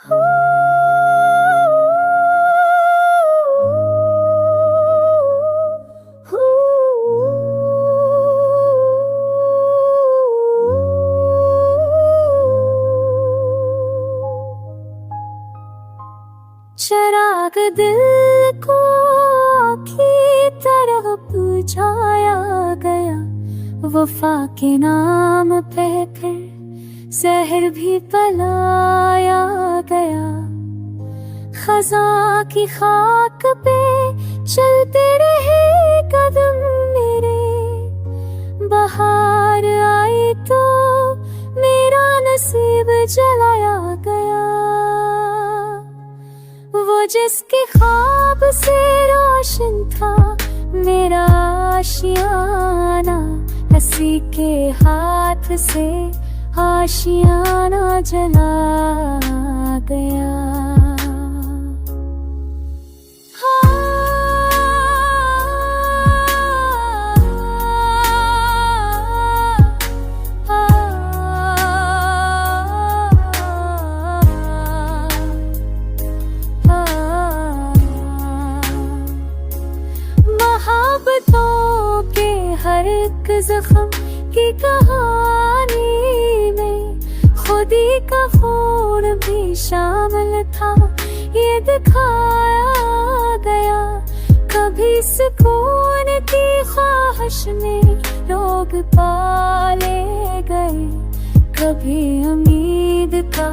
चिराग दिल को की तरह बुझाया गया, वफा के नाम पे फिर जहर भी पलाया गया। खज़ां की खाक पे चलते रहे कदम मेरे, बहार आई तो मेरा नसीब जलाया गया। वो जिसके ख्वाब से रोशन था मेरा आशियाना, हंसी के हाथ से आशियाना जला गया। मोहब्बतों के हर एक जख्म की कहानी में खुदी का खून भी शामिल था, ये दिखाया गया। कभी सुकून की ख्वाहिश में लोग पाले गए, कभी उम्मीद का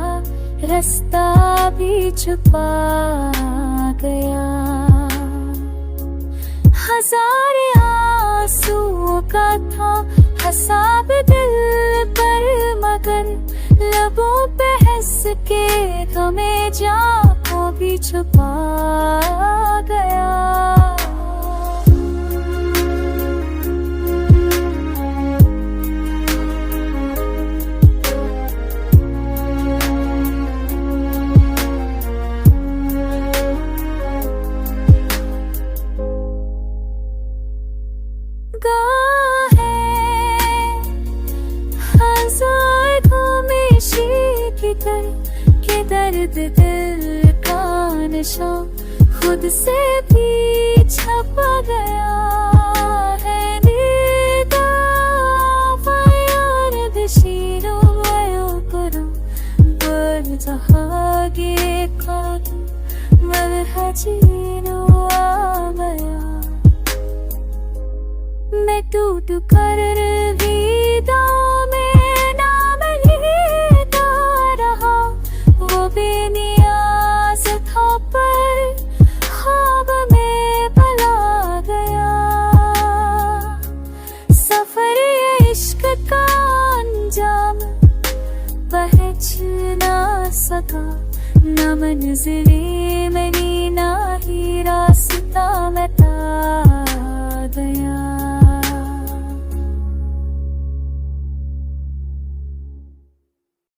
रास्ता भी छुपा गया। हजारे आंसुओं का था हिसाब दिल पर, मगर लबों पे हंस के गमे जा को भी छुपा गया। के दर्द दिल का नशा खुद से भी छपा गया है। दिशीरो आयो करो बरजहागे काद मरहजीनो आ गया। मैं टूट कर विदाओं में बेनियाज़ था पर ख्वाब में पला गया। सफर इश्क का अंजाम पहुंच ना सका, न मंज़िलें मेरी ना ही रास्ता मिटा